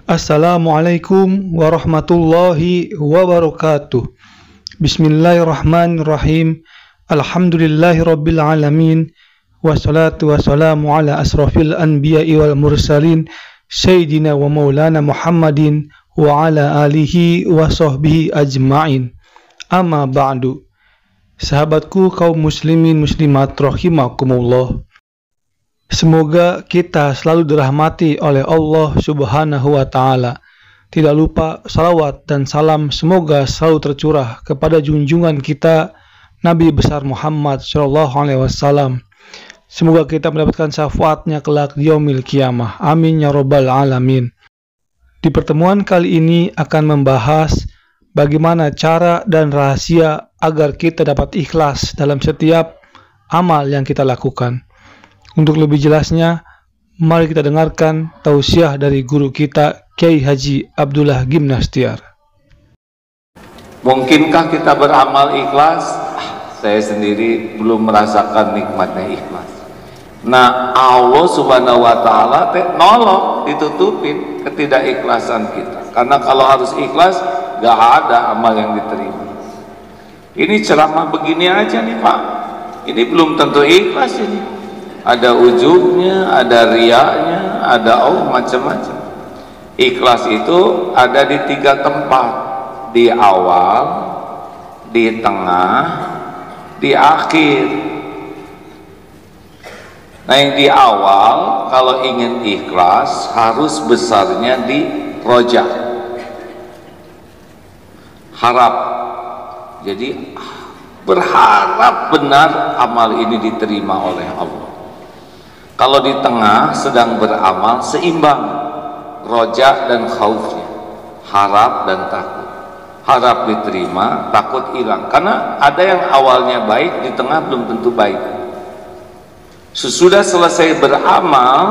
Assalamualaikum warahmatullahi wabarakatuh. Bismillahirrahmanirrahim. Alhamdulillahirabbil alamin. Wassalatu wassalamu ala asrafil anbiya'i wal mursalin sayyidina wa maulana Muhammadin wa ala alihi wa sahbihi ajma'in. Amma ba'du. Sahabatku kaum muslimin muslimat rahimakumullah. Semoga kita selalu dirahmati oleh Allah Subhanahu wa Ta'ala. Tidak lupa salawat dan salam semoga selalu tercurah kepada junjungan kita Nabi besar Muhammad SAW. Semoga kita mendapatkan syafaatnya kelak di yaumil qiyamah. Amin ya rabbal alamin. Di pertemuan kali ini akan membahas bagaimana cara dan rahasia agar kita dapat ikhlas dalam setiap amal yang kita lakukan. Untuk lebih jelasnya, mari kita dengarkan tausiah dari guru kita, Kiai Haji Abdullah Gimnastiar. Mungkinkah kita beramal ikhlas? Saya sendiri belum merasakan nikmatnya ikhlas. Nah, Allah Subhanahu wa Ta'ala nolong, ditutupin ketidakikhlasan kita. Karena kalau harus ikhlas, gak ada amal yang diterima. Ini ceramah begini aja nih Pak, ini belum tentu ikhlas ini. Ada ujubnya, ada riaknya, ada macam-macam. Ikhlas itu ada di 3 tempat, di awal, di tengah, di akhir. Nah, yang di awal kalau ingin ikhlas harus besarnya di roja, harap. Jadi berharap benar amal ini diterima oleh Allah. Kalau di tengah sedang beramal seimbang roja dan khaufnya, harap dan takut. Harap diterima, takut hilang. Karena ada yang awalnya baik, di tengah belum tentu baik. Sesudah selesai beramal,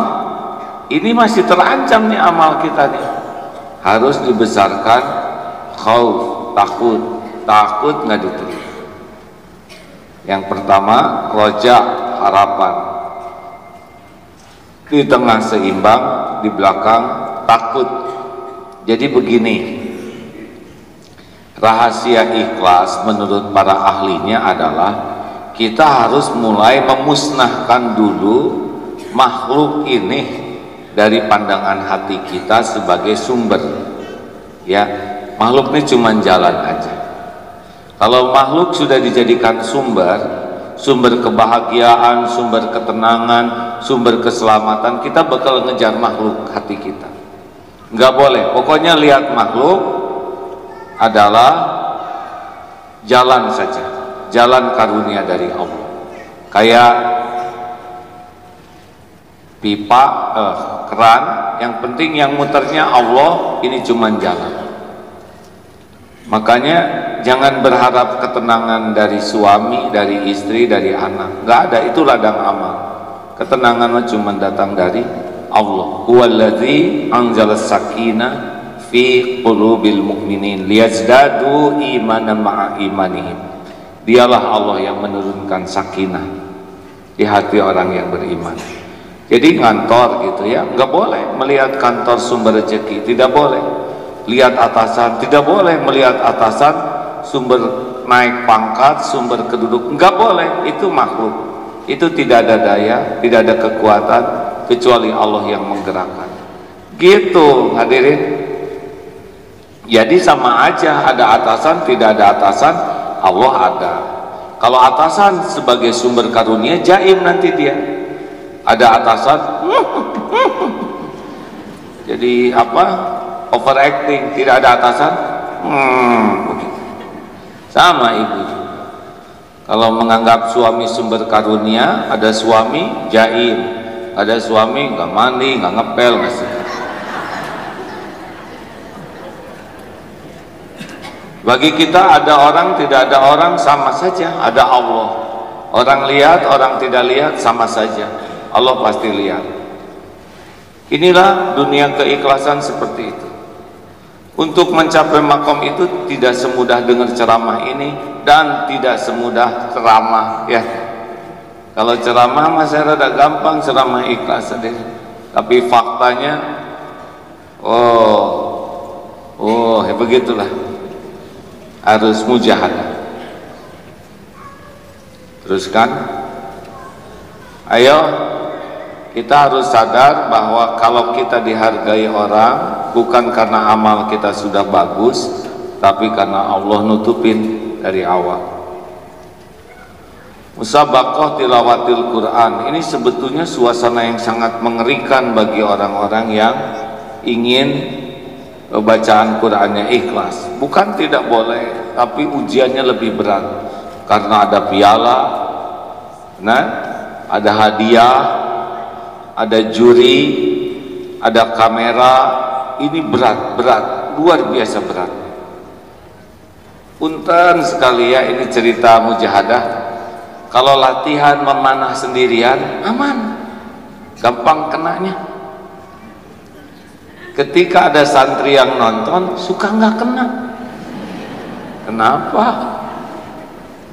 ini masih terancam nih amal kita nih. Harus dibesarkan khauf, takut nggak diterima. Yang pertama roja, harapan. Di tengah seimbang, di belakang takut. Jadi begini, rahasia ikhlas menurut para ahlinya adalah kita harus mulai memusnahkan dulu makhluk ini dari pandangan hati kita sebagai sumber. Ya, makhluk ini cuma jalan aja. Kalau makhluk sudah dijadikan sumber kebahagiaan, sumber ketenangan, sumber keselamatan, kita bakal ngejar makhluk hati kita. Nggak boleh, pokoknya lihat makhluk adalah jalan saja, jalan karunia dari Allah. Kayak pipa, keran, yang penting yang muternya Allah, ini cuma jalan. Makanya jangan berharap ketenangan dari suami, dari istri, dari anak. Nggak ada, itu ladang amal. Ketenangan cuma datang dari Allah. Huwallazi anzalas sakinah fi qulubil mu'minin liyazdadu imanan ma'a imanihim. Dialah Allah yang menurunkan sakinah di hati orang yang beriman. Jadi ngantor gitu ya, nggak boleh melihat kantor sumber rezeki, tidak boleh. Lihat atasan, tidak boleh melihat atasan sumber naik pangkat, sumber keduduk, enggak boleh. Itu makhluk, itu tidak ada daya, tidak ada kekuatan kecuali Allah yang menggerakkan. Gitu hadirin. Jadi sama aja, ada atasan, tidak ada atasan, Allah ada. Kalau atasan sebagai sumber karunia, jaim nanti dia. Ada atasan jadi apa? Overacting, tidak ada atasan, begitu. Sama ibu. Kalau menganggap suami sumber karunia, ada suami jaim, ada suami nggak mandi, nggak ngepel, nggak sikat. Bagi kita ada orang, tidak ada orang, sama saja. Ada Allah. Orang lihat, orang tidak lihat, sama saja. Allah pasti lihat. Inilah dunia keikhlasan seperti itu. Untuk mencapai makom itu tidak semudah dengar ceramah ini dan tidak semudah ceramah ya. Kalau ceramah masih rada gampang, ceramah ikhlas saja. Tapi faktanya begitulah. Harus mujahadah. Teruskan. Ayo, kita harus sadar bahwa kalau kita dihargai orang bukan karena amal kita sudah bagus, tapi karena Allah nutupin dari awal. Musabaqah tilawatil Quran ini sebetulnya suasana yang sangat mengerikan bagi orang-orang yang ingin bacaan Qurannya ikhlas. Bukan tidak boleh, tapi ujiannya lebih berat karena ada piala, ada hadiah, ada juri, ada kamera. Ini berat, luar biasa berat. Punten sekali ya, ini cerita mujahadah. Kalau latihan memanah sendirian aman, gampang kenanya. Ketika ada santri yang nonton suka nggak kena. Kenapa?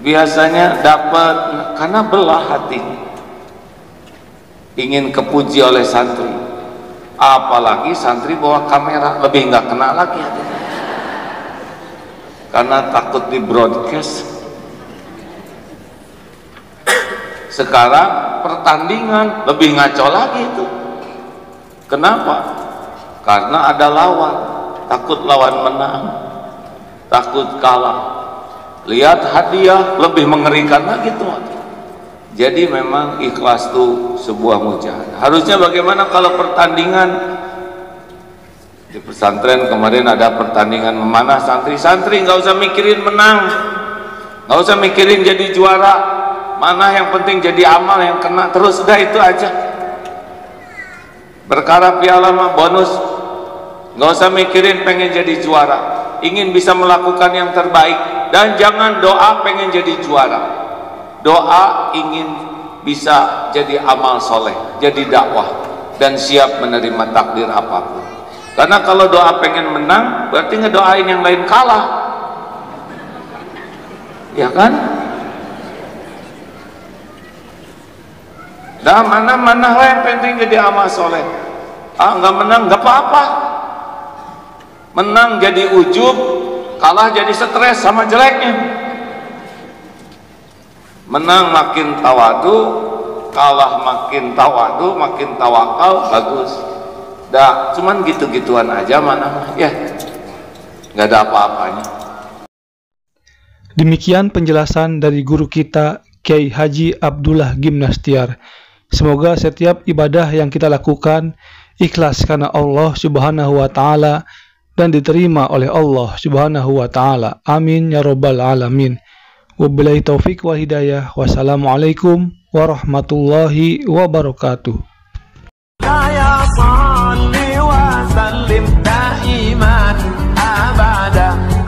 Biasanya dapat karena belah hati, ingin kepuji oleh santri. Apalagi santri bawa kamera, lebih nggak kena lagi hatinya. Karena takut di broadcast. Sekarang pertandingan lebih ngaco lagi itu. Kenapa? Karena ada lawan, takut lawan menang, takut kalah. Lihat hadiah lebih mengerikan lagi tuh. Jadi memang ikhlas itu sebuah mujahadah. Harusnya bagaimana kalau pertandingan di pesantren kemarin ada pertandingan memanah santri nggak usah mikirin menang, nggak usah mikirin jadi juara, mana yang penting jadi amal yang kena terus, udah itu aja. Perkara piala mah bonus, nggak usah mikirin pengen jadi juara, ingin bisa melakukan yang terbaik dan jangan doa pengen jadi juara. Doa ingin bisa jadi amal soleh, jadi dakwah dan siap menerima takdir apapun. Karena kalau doa pengen menang berarti ngedoain yang lain kalah, ya kan? Dah mana lah yang penting jadi amal soleh. Nggak menang nggak apa-apa. Menang jadi ujub, kalah jadi stres sama jeleknya. Menang makin tawadu, kalah makin tawadu, makin tawakal, bagus. Dah, cuman gitu-gituan aja mana ya, nggak ada apa-apanya. Demikian penjelasan dari guru kita Kiai Haji Abdullah Gimnastiar. Semoga setiap ibadah yang kita lakukan ikhlas karena Allah Subhanahu wa taala dan diterima oleh Allah Subhanahu wa taala. Amin ya rabbal alamin. Wabillahi taufik wal hidayah. Wassalamualaikum warahmatullahi wabarakatuh.